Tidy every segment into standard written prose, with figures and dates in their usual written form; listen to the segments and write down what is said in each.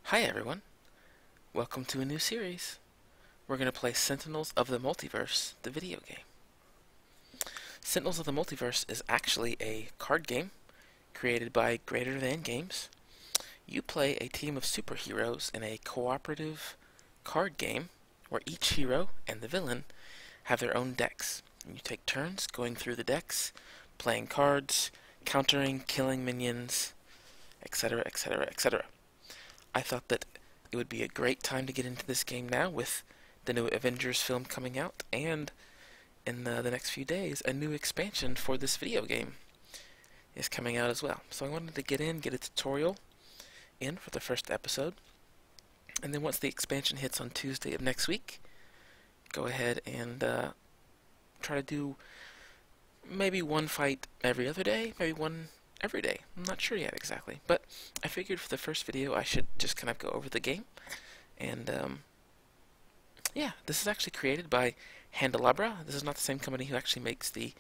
Hi everyone, welcome to a new series. We're going to play Sentinels of the Multiverse, the video game. Sentinels of the Multiverse is actually a card game created by Greater Than Games. You play a team of superheroes in a cooperative card game where each hero and the villain have their own decks. And you take turns going through the decks, playing cards, countering, killing minions, etc., etc., etc. I thought that it would be a great time to get into this game now with the new Avengers film coming out, and in the next few days, a new expansion for this video game is coming out as well. So I wanted to get a tutorial in for the first episode, and then once the expansion hits on Tuesday of next week, go ahead and try to do maybe one fight every other day, maybe one every day. I'm not sure yet exactly, but I figured for the first video I should just kind of go over the game. And yeah, this is actually created by Handelabra. This is not the same company who actually makes the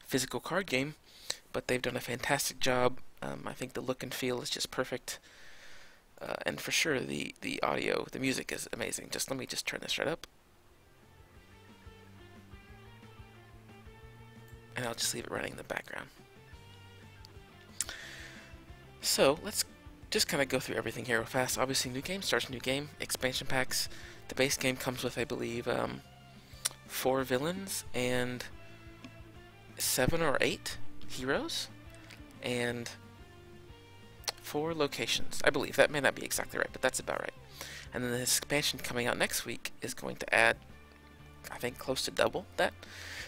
physical card game, but they've done a fantastic job. I think the look and feel is just perfect, and for sure the audio, the music is amazing. Let me turn this right up, and I'll just leave it running in the background. So let's just kind of go through everything here real fast. Obviously, new game starts new game, expansion packs. The base game comes with, I believe, 4 villains and 7 or 8 heroes, and 4 locations. I believe that may not be exactly right, but that's about right. And then the expansion coming out next week is going to add, I think, close to double that.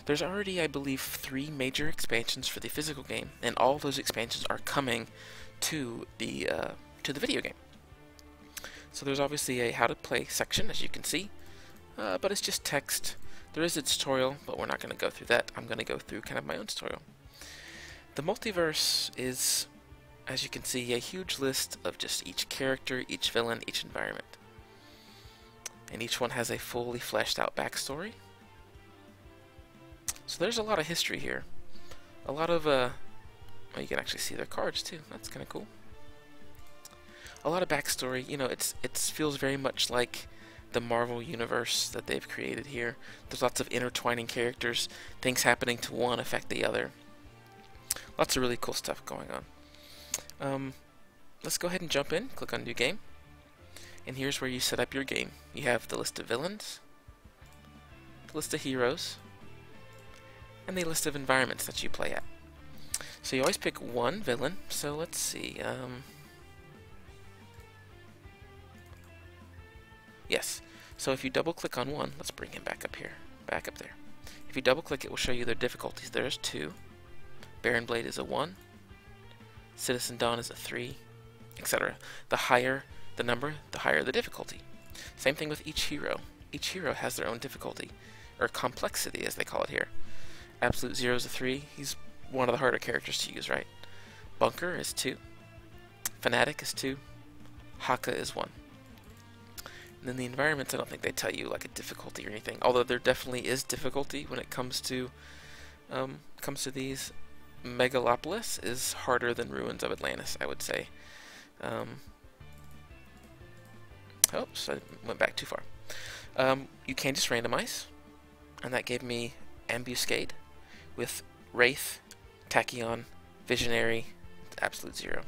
There's already, I believe, 3 major expansions for the physical game, and all of those expansions are coming to the video game. So there's obviously a how to play section, as you can see, but it's just text. There is a tutorial, but we're not going to go through that. I'm going to go through kind of my own tutorial. The multiverse is, as you can see, a huge list of just each character, each villain, each environment. And each one has a fully fleshed out backstory. So there's a lot of history here. A lot of, well, you can actually see their cards too. That's kind of cool. A lot of backstory. You know, it feels very much like the Marvel universe that they've created here. There's lots of intertwining characters. Things happening to one affect the other. Lots of really cool stuff going on. Let's go ahead and jump in. Click on New Game. And here's where you set up your game. You have the list of villains, the list of heroes, and the list of environments that you play at. So you always pick one villain. So let's see. Yes. So if you double click on one, let's bring him back up here. Back up there. If you double click, it will show you their difficulties. There's 2. Baron Blade is a 1. Citizen Dawn is a 3, etc. The higher the number, the higher the difficulty. Same thing with each hero. Each hero has their own difficulty, or complexity as they call it here. Absolute Zero is a 3. He's one of the harder characters to use, right? Bunker is 2. Fanatic is 2. Haka is 1. And then the environments, I don't think they tell you like a difficulty or anything. Although there definitely is difficulty when it comes to these. Megalopolis is harder than Ruins of Atlantis, I would say. Oops, I went back too far. You can just randomize, and that gave me Ambuscade with Wraith, Tachyon, Visionary, Absolute Zero.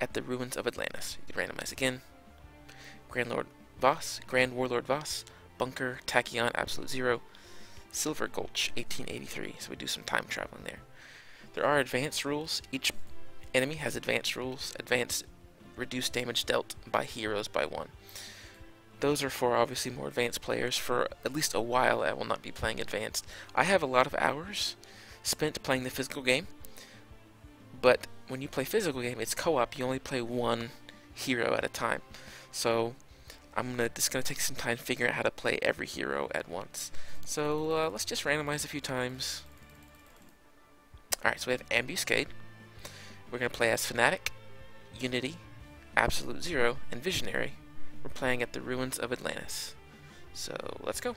At the Ruins of Atlantis, you can randomize again. Grand Warlord Voss, Bunker, Tachyon, Absolute Zero, Silver Gulch, 1883. So we do some time traveling there. There are advanced rules. Each enemy has advanced rules. Advanced reduced damage dealt by heroes by 1. Those are for obviously more advanced players. For at least a while, I will not be playing advanced. I have a lot of hours spent playing the physical game, but when you play physical game, it's co-op. You only play one hero at a time. So I'm just gonna take some time figuring out how to play every hero at once. So let's just randomize a few times. Alright, so we have Ambuscade. We're going to play as Fanatic, Unity, Absolute Zero, and Visionary. We're playing at the Ruins of Atlantis. So, let's go.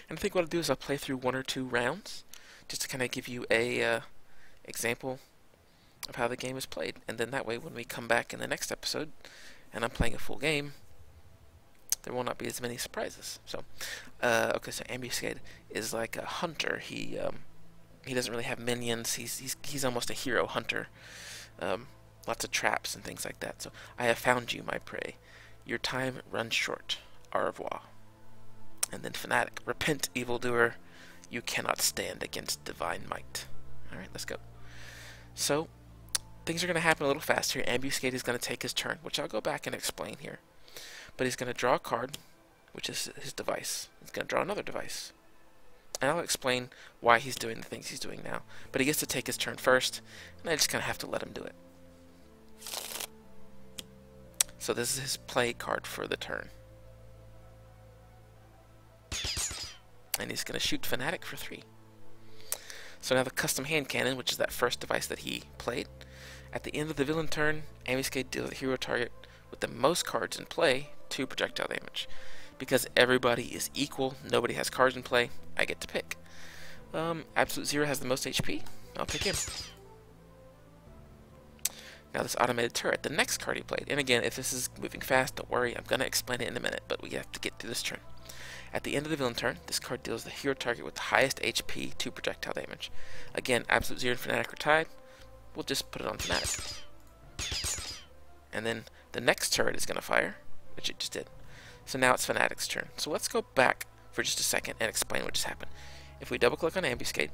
And I think what I'll do is I'll play through 1 or 2 rounds, just to kind of give you a example of how the game is played. And then that way, when we come back in the next episode, and I'm playing a full game, there will not be as many surprises. So, okay, so Ambuscade is like a hunter. He doesn't really have minions. He's almost a hero hunter. Lots of traps and things like that. So, I have found you, my prey. Your time runs short. Au revoir. And then Fanatic. Repent, evildoer. You cannot stand against divine might. Alright, let's go. So, things are going to happen a little fast here. Ambuscade is going to take his turn, which I'll go back and explain here. But he's going to draw a card, which is his device. He's going to draw another device. And I'll explain why he's doing the things he's doing now. But he gets to take his turn first, and I just kind of have to let him do it. So this is his play card for the turn. And he's going to shoot Fanatic for 3. So now the custom hand cannon, which is that first device that he played. At the end of the villain turn, Ambuscade deals a hero target with the most cards in play 2 projectile damage. Because everybody is equal, nobody has cards in play, I get to pick. Absolute Zero has the most HP, I'll pick him. Now this automated turret, the next card he played. And again, if this is moving fast, don't worry, I'm going to explain it in a minute, but we have to get through this turn. At the end of the villain turn, this card deals the hero target with the highest HP 2 projectile damage. Again, Absolute Zero and Fanatic are tied. We'll just put it on Fanatic. And then the next turret is going to fire, which it just did. So now it's Fanatic's turn. So let's go back for just a second and explain what just happened. If we double click on Ambuscade,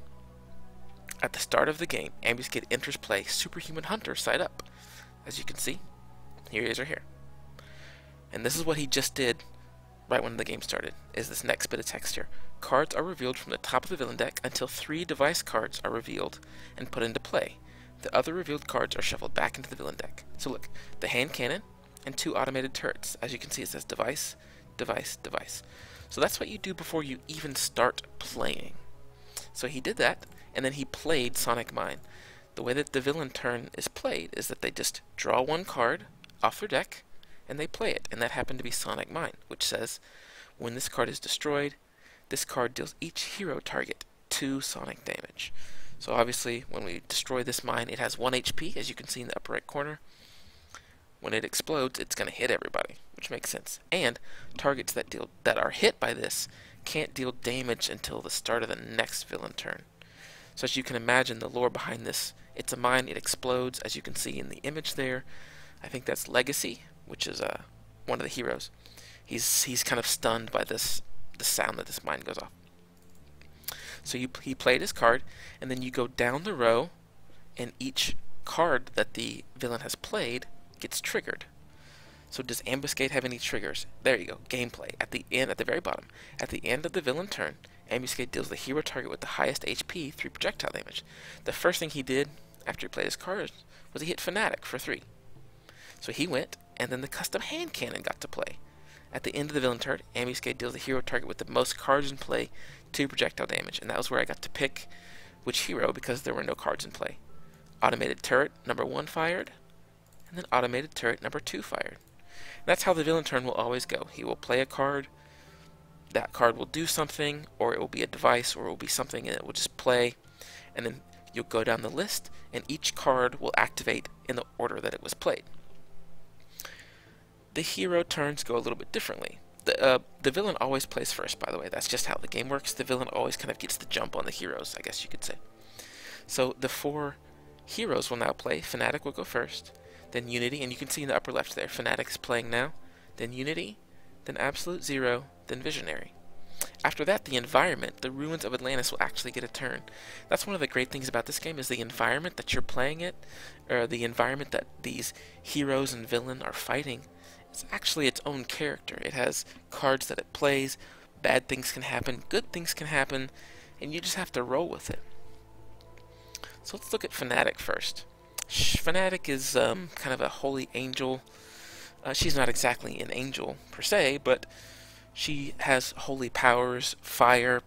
at the start of the game, Ambuscade enters play Superhuman Hunter side up. As you can see, here he is right here. And this is what he just did right when the game started, is this next bit of text here. Cards are revealed from the top of the villain deck until 3 device cards are revealed and put into play. The other revealed cards are shuffled back into the villain deck. So look, the hand cannon and 2 automated turrets. As you can see, it says device, device, device. So that's what you do before you even start playing. So he did that, and then he played Sonic Mine. The way that the villain turn is played is that they just draw 1 card off their deck, and they play it, and that happened to be Sonic Mine, which says, when this card is destroyed, this card deals each hero target 2 Sonic damage. So obviously, when we destroy this mine, it has 1 HP, as you can see in the upper right corner. When it explodes, it's going to hit everybody, which makes sense. And targets that are hit by this can't deal damage until the start of the next villain turn. So as you can imagine, the lore behind this, it's a mine, it explodes, as you can see in the image there. I think that's Legacy, which is one of the heroes. He's kind of stunned by the sound that this mine goes off. So he played his card, and then you go down the row, and each card that the villain has played gets triggered. So does Ambuscade have any triggers? There you go, gameplay. At the very bottom, at the end of the villain turn, Ambuscade deals the hero target with the highest HP 3 projectile damage. The first thing he did after he played his cards was he hit Fanatic for 3. So he went, and then the custom hand cannon got to play. At the end of the villain turn, Ambuscade deals the hero target with the most cards in play 2 projectile damage, and that was where I got to pick which hero because there were no cards in play. Automated turret number 1 fired, and then automated turret number 2 fired. And that's how the villain turn will always go. He will play a card, that card will do something, or it will be a device, or it will be something, and it will just play, and then you'll go down the list, and each card will activate in the order that it was played. The hero turns go a little bit differently. The villain always plays first, by the way. That's just how the game works. The villain always kind of gets the jump on the heroes, I guess you could say. So the 4 heroes will now play. Fanatic will go first, then Unity, and you can see in the upper left there, Fanatic's playing now, then Unity, then Absolute Zero, then Visionary. After that, the environment, the ruins of Atlantis, will actually get a turn. That's one of the great things about this game, is the environment that you're playing it, or the environment that these heroes and villain are fighting. It's actually its own character. It has cards that it plays, bad things can happen, good things can happen, and you just have to roll with it. So let's look at Fanatic first. Fanatic is kind of a holy angel. She's not exactly an angel per se, but she has holy powers, fire,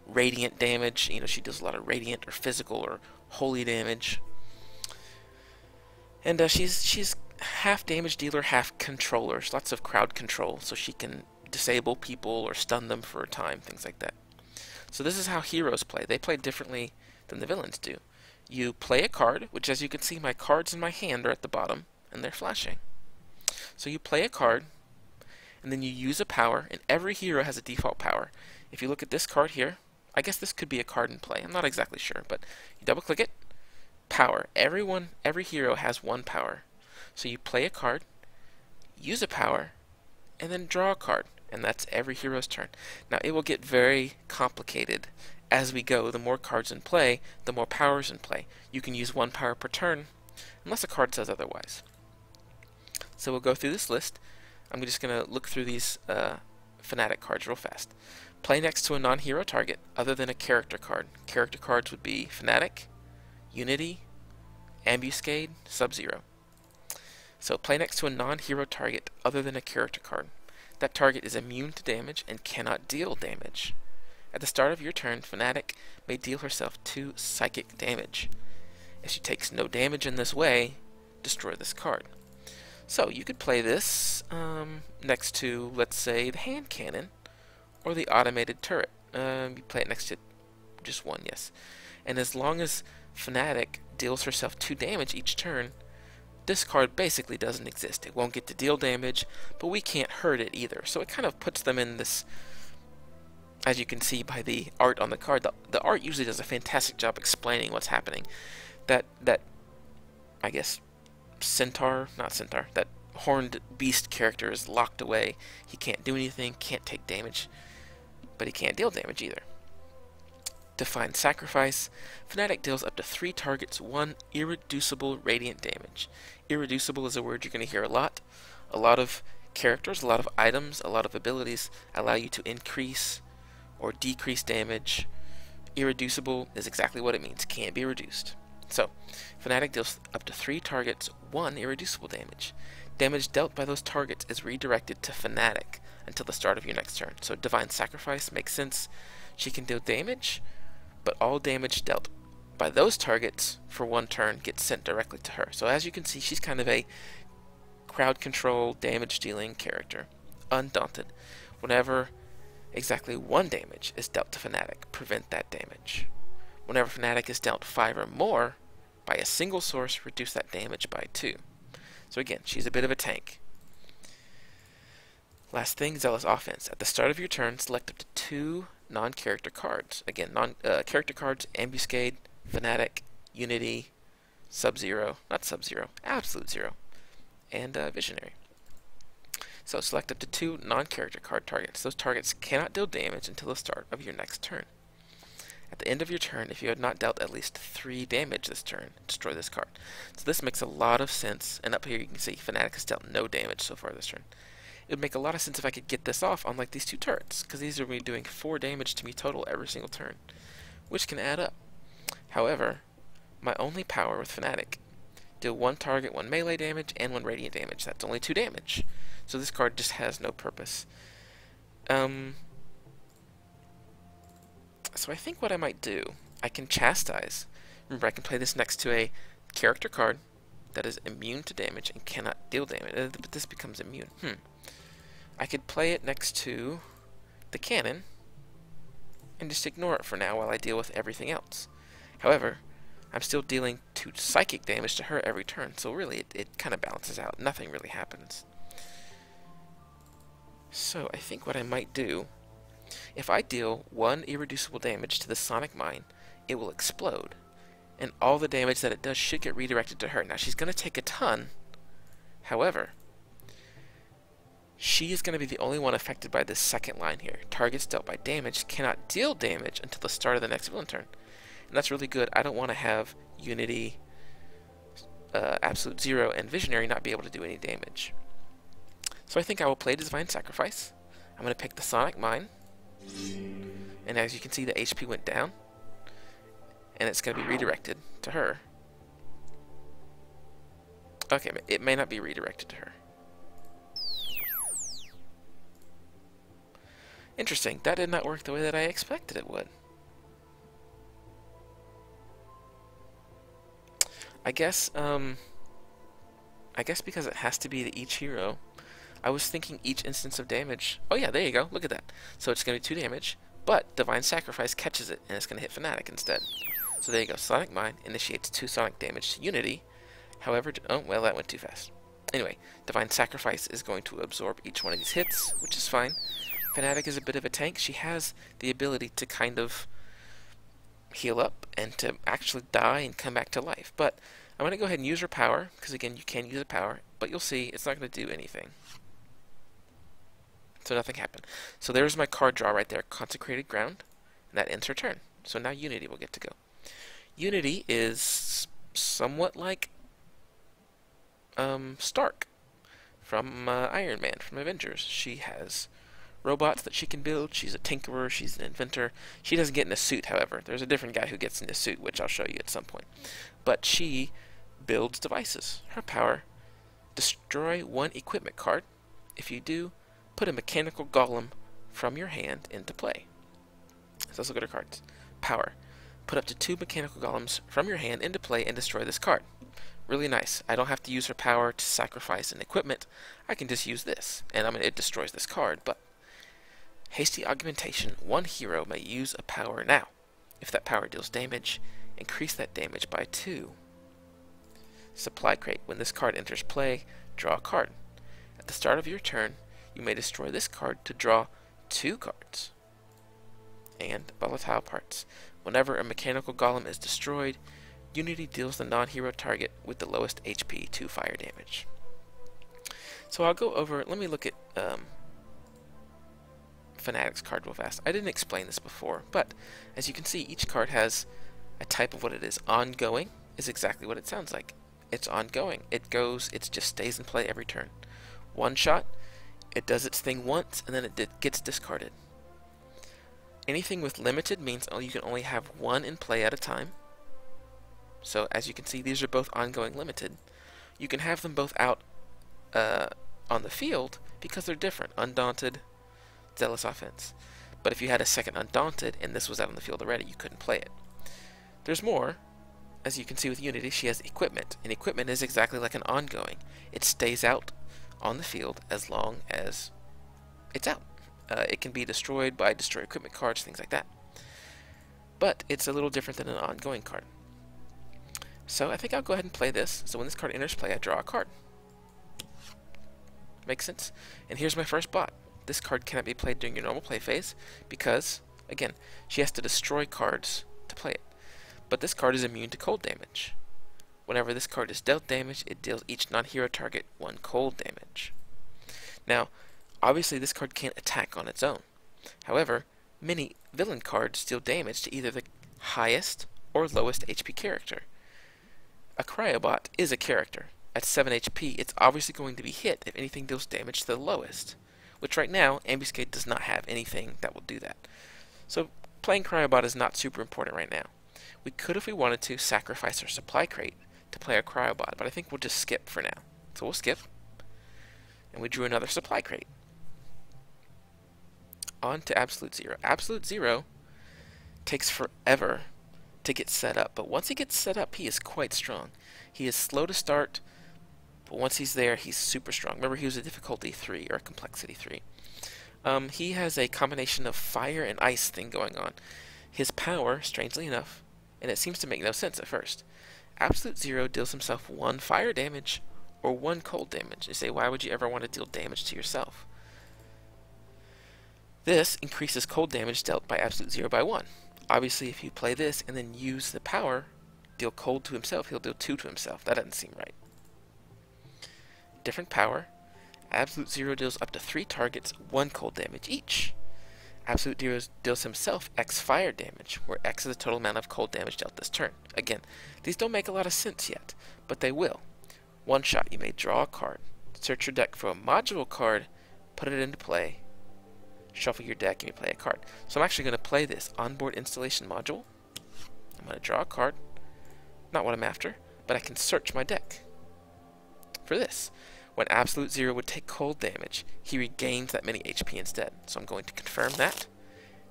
radiant damage. You know, she does a lot of radiant or physical or holy damage. And she's half damage dealer, half controller. Lots of crowd control, so she can disable people or stun them for a time, things like that. So this is how heroes play. They play differently than the villains do. You play a card, which, as you can see, my cards in my hand are at the bottom, and they're flashing. So you play a card, and then you use a power, and every hero has a default power. If you look at this card here, I guess this could be a card in play. I'm not exactly sure, but you double click it, power. Every hero has one power. So you play a card, use a power, and then draw a card, and that's every hero's turn. Now it will get very complicated as we go. The more cards in play, the more powers in play. You can use one power per turn, unless a card says otherwise. So we'll go through this list. I'm just going to look through these fanatic cards real fast. Play next to a non-hero target other than a character card. Character cards would be Fanatic, Unity, Ambuscade, Sub-Zero. So play next to a non-hero target other than a character card. That target is immune to damage and cannot deal damage. At the start of your turn, Fanatic may deal herself 2 psychic damage. If she takes no damage in this way, destroy this card. So you could play this next to, let's say, the hand cannon or the automated turret. You play it next to just one, yes. And as long as Fanatic deals herself 2 damage each turn, this card basically doesn't exist. It won't get to deal damage, but we can't hurt it either. So it kind of puts them in this, as you can see by the art on the card. The art usually does a fantastic job explaining what's happening. That I guess that horned beast character is locked away. He can't do anything, can't take damage, but he can't deal damage either. Define Sacrifice. Fanatic deals up to 3 targets 1 irreducible radiant damage. Irreducible is a word you're going to hear a lot. A lot of characters, a lot of items, a lot of abilities allow you to increase or decrease damage. Irreducible is exactly what it means. Can't be reduced. So, Fanatic deals up to 3 targets 1 irreducible damage. Damage dealt by those targets is redirected to Fanatic until the start of your next turn. So Divine Sacrifice makes sense. She can deal damage, but all damage dealt by those targets for 1 turn gets sent directly to her. So as you can see, she's kind of a crowd control, damage dealing character. Undaunted. Whenever exactly 1 damage is dealt to Fanatic, prevent that damage. Whenever Fanatic is dealt 5 or more by a single source, reduce that damage by 2. So again, she's a bit of a tank. Last thing, Zealous Offense. At the start of your turn, select up to 2 non-character cards. Again, character cards, Ambuscade, Fanatic, Unity, Sub-Zero, not Sub-Zero, Absolute Zero, and Visionary. So select up to 2 non-character card targets. Those targets cannot deal damage until the start of your next turn. At the end of your turn, if you had not dealt at least 3 damage this turn, destroy this card. So this makes a lot of sense, and up here you can see Fanatic has dealt no damage so far this turn. It would make a lot of sense if I could get this off on like these 2 turrets, because these are going to be doing 4 damage to me total every single turn, which can add up. However, my only power with Fanatic, deal 1 target 1 melee damage and 1 radiant damage. That's only 2 damage. So this card just has no purpose. So I think what I might do, I can Chastise. Remember, I can play this next to a character card that is immune to damage and cannot deal damage, but this becomes immune. I could play it next to the cannon and just ignore it for now while I deal with everything else. However, I'm still dealing 2 psychic damage to her every turn, so really it kind of balances out. Nothing really happens. So I think what I might do, if I deal 1 irreducible damage to the Sonic Mine, it will explode, and all the damage that it does should get redirected to her. Now she's going to take a ton, however, she is going to be the only one affected by this second line here. Targets dealt by damage cannot deal damage until the start of the next villain turn. And that's really good. I don't want to have Unity, Absolute Zero, and Visionary not be able to do any damage. So I think I will play Divine Sacrifice. I'm going to pick the Sonic Mine. And as you can see, the HP went down. And it's going to be redirected to her. Okay, it may not be redirected to her. Interesting. That did not work the way that I expected it would. I guess because it has to be to each hero, I was thinking each instance of damage. Oh yeah, there you go. Look at that. So it's going to be 2 damage, but Divine Sacrifice catches it, and it's going to hit Fanatic instead. So there you go. Sonic Mine initiates 2 sonic damage to Unity. However, oh well, that went too fast. Anyway, Divine Sacrifice is going to absorb each one of these hits, which is fine. Fanatic is a bit of a tank. She has the ability to kind of heal up and to actually die and come back to life. But I'm going to go ahead and use her power, because again, you can use a power, but you'll see it's not going to do anything. So nothing happened. So there's my card draw right there, Consecrated Ground, and that ends her turn. So now Unity will get to go. Unity is somewhat like Stark from Iron Man, from Avengers. She has robots that she can build. She's a tinkerer. She's an inventor. She doesn't get in a suit, however. There's a different guy who gets in a suit, which I'll show you at some point. But she builds devices. Her power: destroy one equipment card. If you do, put a mechanical golem from your hand into play. So let's look at her cards. Power: put up to 2 mechanical golems from your hand into play and destroy this card. Really nice. I don't have to use her power to sacrifice an equipment. I can just use this, and it destroys this card. But hasty augmentation: one hero may use a power now. If that power deals damage, increase that damage by 2. Supply crate: when this card enters play, draw a card. At the start of your turn, you may destroy this card to draw 2 cards. And volatile parts: whenever a mechanical golem is destroyed, Unity deals the non-hero target with the lowest HP 2 fire damage. So I'll go over, let me look at Fanatics card real fast. I didn't explain this before, but as you can see, each card has a type of what it is. Ongoing is exactly what it sounds like. It's ongoing. It just stays in play every turn. One shot: it does its thing once and then it gets discarded. Anything with limited means you can only have one in play at a time. So as you can see, these are both ongoing limited. You can have them both out on the field because they're different. Undaunted, Zealous Offense. But if you had a second Undaunted and this was out on the field already, you couldn't play it. There's more. As you can see with Unity, she has equipment. And equipment is exactly like an ongoing. It stays out on the field as long as it's out. It can be destroyed by destroy equipment cards, things like that. But it's a little different than an ongoing card. So I think I'll go ahead and play this. So when this card enters play, I draw a card. Makes sense? And here's my first bot. This card cannot be played during your normal play phase because, again, she has to destroy cards to play it. But this card is immune to cold damage. Whenever this card is dealt damage, it deals each non-hero target 1 cold damage. Now, obviously this card can't attack on its own. However, many villain cards deal damage to either the highest or lowest HP character. A Cryobot is a character. At 7 HP, it's obviously going to be hit if anything deals damage to the lowest, which right now, Ambuscade does not have anything that will do that. So playing Cryobot is not super important right now. We could, if we wanted to, sacrifice our supply crate to play a Cryobot, but I think we'll just skip for now. So we'll skip, and we drew another supply crate. On to Absolute Zero. Absolute Zero takes forever to get set up, but once he gets set up, he is quite strong. He is slow to start, but once he's there, he's super strong. Remember, he was a difficulty 3 or a complexity 3. He has a combination of fire and ice thing going on. His power, strangely enough, and it seems to make no sense at first, Absolute Zero deals himself 1 fire damage or 1 cold damage. You say, why would you ever want to deal damage to yourself? This increases cold damage dealt by Absolute Zero by 1. Obviously, if you play this and then use the power, deal cold to himself, he'll deal 2 to himself. That doesn't seem right. Different power. Absolute Zero deals up to 3 targets 1 cold damage each. Absolute Zero deals himself X fire damage, where X is the total amount of cold damage dealt this turn. Again, these don't make a lot of sense yet, but they will. One shot, you may draw a card. Search your deck for a module card, put it into play, shuffle your deck, and you play a card. So I'm actually going to play this onboard installation module. I'm going to draw a card. Not what I'm after, but I can search my deck for this. When Absolute Zero would take cold damage, he regains that many HP instead. So I'm going to confirm that,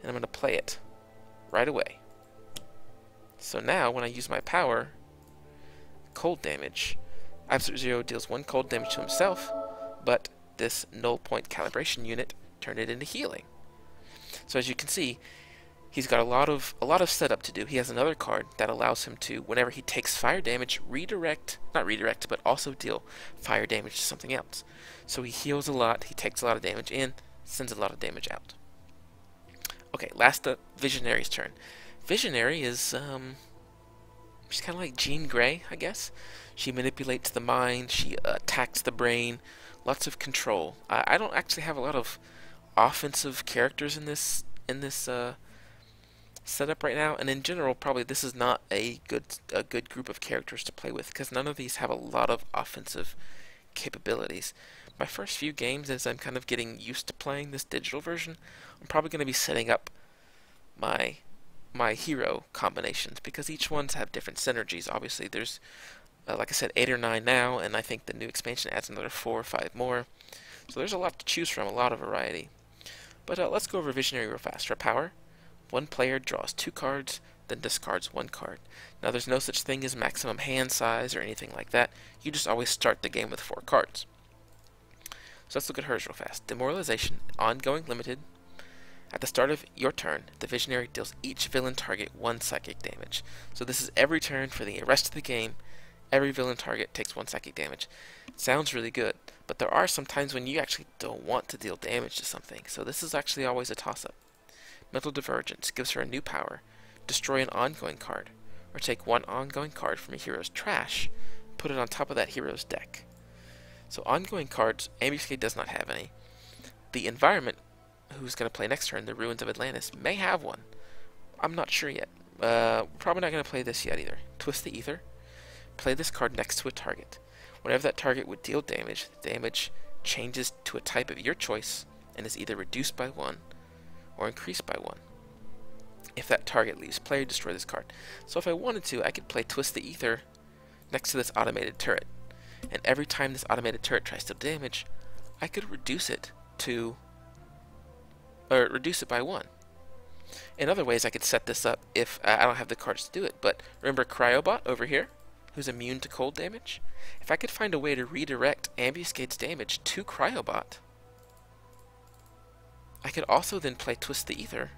and I'm going to play it right away. So now, when I use my power, cold damage, Absolute Zero deals 1 cold damage to himself, but this null point calibration unit turned it into healing. So as you can see, He's got a lot of setup to do. He has another card that allows him to, whenever he takes fire damage, not redirect, but also deal fire damage to something else. So he heals a lot, he takes a lot of damage in, sends a lot of damage out. Okay, last up, Visionary's turn. Visionary is, she's kind of like Jean Grey, I guess. She manipulates the mind, she attacks the brain, lots of control. I don't actually have a lot of offensive characters in this setup right now, and in general, probably this is not a good group of characters to play with because none of these have a lot of offensive capabilities. My first few games, as I'm kind of getting used to playing this digital version, I'm probably going to be setting up my hero combinations because each one's have different synergies. Obviously, there's like I said, 8 or 9 now, and I think the new expansion adds another 4 or 5 more. So there's a lot to choose from, a lot of variety. But let's go over Visionary real fast. For power, one player draws 2 cards, then discards 1 card. Now there's no such thing as maximum hand size or anything like that. You just always start the game with 4 cards. So let's look at hers real fast. Demoralization, ongoing limited. At the start of your turn, the Visionary deals each villain target 1 psychic damage. So this is every turn for the rest of the game. Every villain target takes 1 psychic damage. Sounds really good, but there are some times when you actually don't want to deal damage to something, so this is actually always a toss-up. Mental Divergence gives her a new power. Destroy an ongoing card, or take 1 ongoing card from a hero's trash, put it on top of that hero's deck. So ongoing cards, Ambuscade does not have any. The environment, who's going to play next turn, the Ruins of Atlantis, may have one. I'm not sure yet. Probably not going to play this yet either. Twist the Ether. Play this card next to a target. Whenever that target would deal damage, the damage changes to a type of your choice and is either reduced by 1 or increased by 1. If that target leaves play, destroy this card. So if I wanted to, I could play Twist the Ether next to this automated turret. And every time this automated turret tries to deal damage, I could reduce it by 1. In other ways, I could set this up if I don't have the cards to do it. But remember Cryobot over here, who's immune to cold damage? If I could find a way to redirect Ambuscade's damage to Cryobot, I could also then play Twist the Ether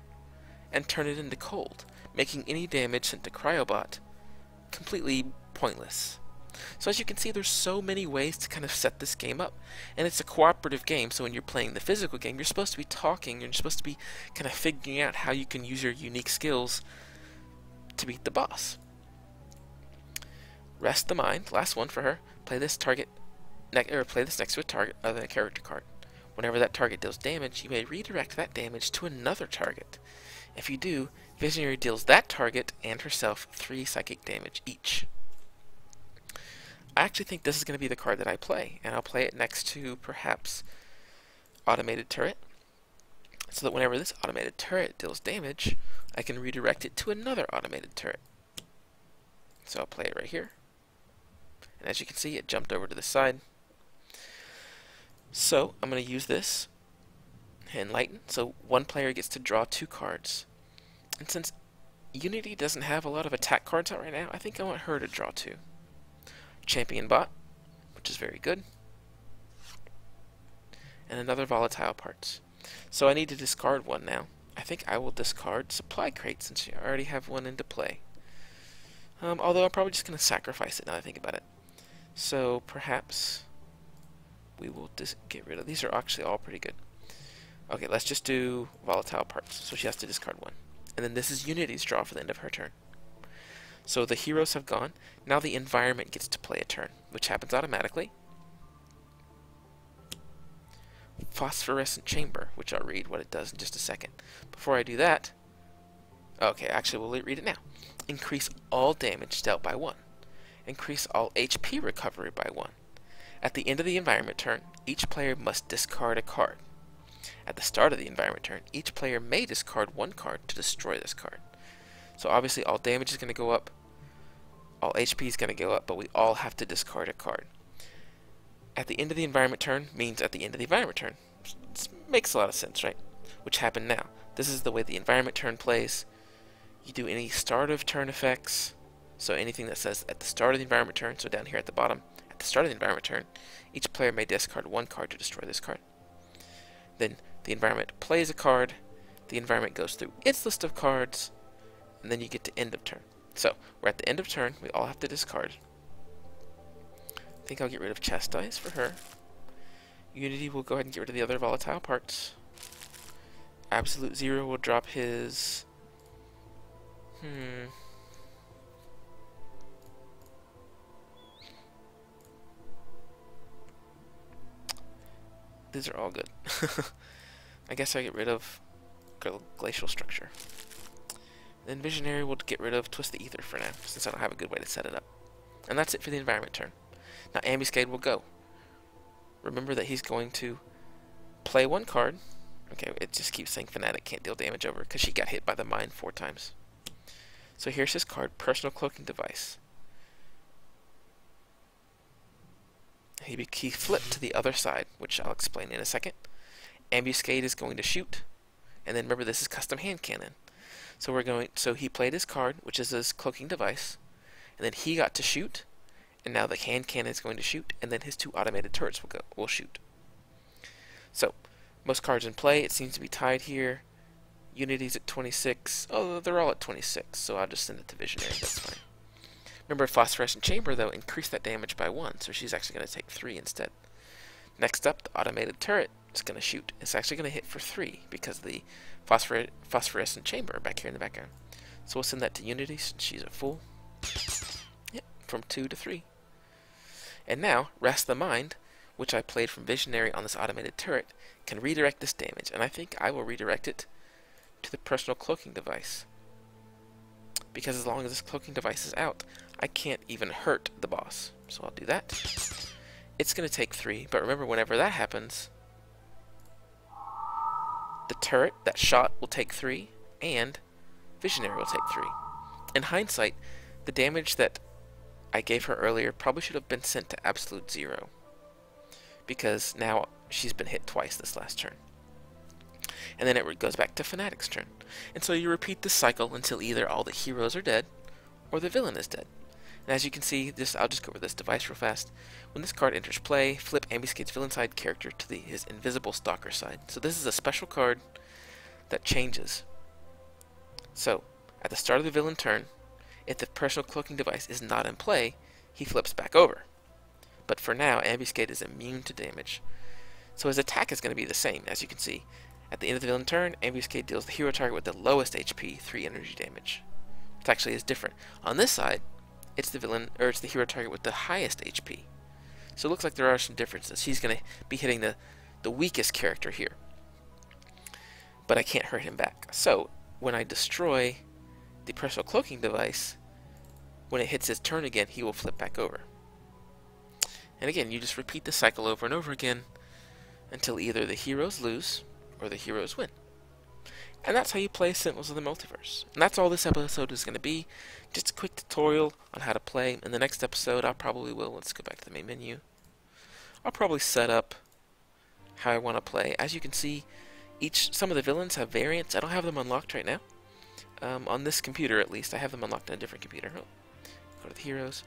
and turn it into cold, making any damage sent to Cryobot completely pointless. So as you can see, there's so many ways to kind of set this game up. And it's a cooperative game, so when you're playing the physical game, you're supposed to be talking, you're supposed to be kind of figuring out how you can use your unique skills to beat the boss. Rest the Mind, last one for her. Play this play this next to a target other than a character card. Whenever that target deals damage, you may redirect that damage to another target. If you do, Visionary deals that target and herself 3 psychic damage each. I actually think this is going to be the card that I play, and I'll play it next to perhaps Automated Turret, so that whenever this automated turret deals damage, I can redirect it to another automated turret. So I'll play it right here. And as you can see, it jumped over to the side. So I'm going to use this, Enlighten, so one player gets to draw 2 cards. And since Unity doesn't have a lot of attack cards out right now, I think I want her to draw 2. Champion Bot, which is very good. And another Volatile Parts. So I need to discard 1 now. I think I will discard Supply Crate since I already have 1 into play. Although I'm probably just going to sacrifice it now that I think about it. So perhaps we will get rid of these. Are actually all pretty good. Okay, let's just do Volatile Parts. So she has to discard 1. And then this is Unity's draw for the end of her turn. So the heroes have gone. Now the environment gets to play a turn, which happens automatically. Phosphorescent Chamber, which I'll read what it does in just a second. Before I do that, okay, actually we'll read it now. Increase all damage dealt by 1. Increase all HP recovery by 1. At the end of the environment turn, each player must discard a card. At the start of the environment turn, each player may discard 1 card to destroy this card. So obviously all damage is going to go up, all HP is going to go up, but we all have to discard a card. At the end of the environment turn means at the end of the environment turn. This makes a lot of sense, right? Which happened now. This is the way the environment turn plays. You do any start of turn effects, so anything that says at the start of the environment turn, so down here at the bottom, at the start of the environment turn, each player may discard 1 card to destroy this card. Then the environment plays a card, the environment goes through its list of cards, and then you get to end of turn. So, we're at the end of turn, we all have to discard. I think I'll get rid of Chastise for her. Unity will go ahead and get rid of the other volatile parts. Absolute Zero will drop his... These are all good. I guess I get rid of Glacial Structure. Then Visionary will get rid of Twist the Ether for now, since I don't have a good way to set it up. And that's it for the environment turn. Now Ambuscade will go. Remember that he's going to play one card. Okay, it just keeps saying Fanatic can't deal damage over because she got hit by the mine 4 times. So here's his card, Personal Cloaking Device. He flipped to the other side, which I'll explain in a second. Ambuscade is going to shoot, and then remember this is custom hand cannon. So he played his card, which is his cloaking device, and then he got to shoot, and now the hand cannon is going to shoot, and then his 2 automated turrets will shoot. So most cards in play, it seems to be tied here. Unity's at 26. Oh, they're all at 26, so I'll just send it to Visionary. That's fine. Remember, Phosphorescent Chamber, though, increased that damage by 1, so she's actually going to take 3 instead. Next up, the automated turret is going to shoot. It's actually going to hit for 3 because of the Phosphorescent Chamber back here in the background. So we'll send that to Unity since she's at full. Yep, from 2 to 3. And now, Rest the Mind, which I played from Visionary on this automated turret, can redirect this damage, and I think I will redirect it to the Personal Cloaking Device. Because as long as this cloaking device is out, I can't even hurt the boss. So I'll do that. It's going to take 3, but remember, whenever that happens, the turret, that shot, will take 3, and Visionary will take 3. In hindsight, the damage that I gave her earlier probably should have been sent to absolute 0. Because now she's been hit twice this last turn. And then it goes back to Fanatic's turn. And so you repeat this cycle until either all the heroes are dead, or the villain is dead. And as you can see, I'll just go over this device real fast. When this card enters play, flip Ambuscade's villain side character to his invisible stalker side. So this is a special card that changes. So, at the start of the villain turn, if the Personal Cloaking Device is not in play, he flips back over. But for now, Ambuscade is immune to damage. So his attack is going to be the same, as you can see. At the end of the villain turn, Ambuscade deals the hero target with the lowest HP 3 energy damage. It actually is different. On this side, it's the hero target with the highest HP. So it looks like there are some differences. He's going to be hitting the weakest character here. But I can't hurt him back. So when I destroy the Personal Cloaking Device, when it hits his turn again, he will flip back over. And again, you just repeat the cycle over and over again until either the heroes lose or the heroes win. And that's how you play Sentinels of the Multiverse. And that's all this episode is going to be. Just a quick tutorial on how to play. In the next episode, let's go back to the main menu. I'll probably set up how I want to play. As you can see, some of the villains have variants. I don't have them unlocked right now. On this computer, at least. I have them unlocked on a different computer. Oh, go to the heroes.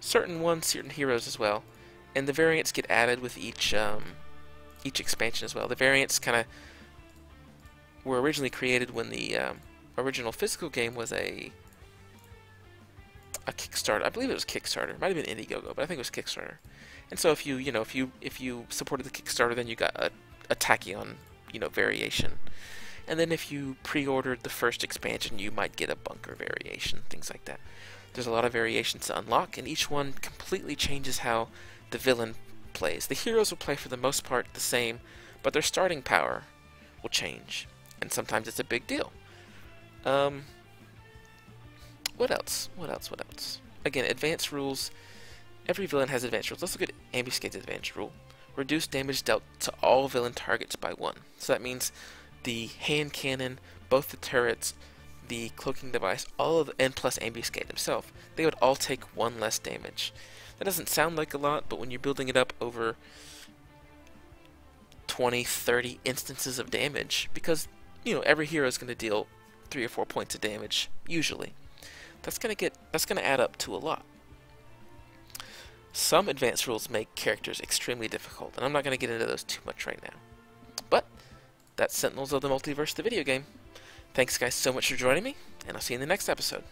Certain heroes as well. And the variants get added with each expansion as well. The variants kind of were originally created when the original physical game was a Kickstarter. I believe it was Kickstarter. It might have been Indiegogo, but I think it was Kickstarter. And so if you supported the Kickstarter, then you got a Tachyon, variation. And then if you pre-ordered the first expansion, you might get a bunker variation, things like that. There's a lot of variations to unlock, and each one completely changes how the villain plays. The heroes will play for the most part the same, but their starting power will change. And sometimes it's a big deal. What else? Again, advanced rules. Every villain has advanced rules. Let's look at Ambuscade's advanced rule. Reduce damage dealt to all villain targets by 1. So that means the hand cannon, both the turrets, the cloaking device, and plus Ambuscade himself, they would all take 1 less damage. That doesn't sound like a lot, but when you're building it up over 20, 30 instances of damage, because every hero is going to deal 3 or 4 points of damage usually. That's going to add up to a lot. Some advanced rules make characters extremely difficult, and I'm not going to get into those too much right now. But that's Sentinels of the Multiverse, the video game. Thanks, guys, so much for joining me, and I'll see you in the next episode.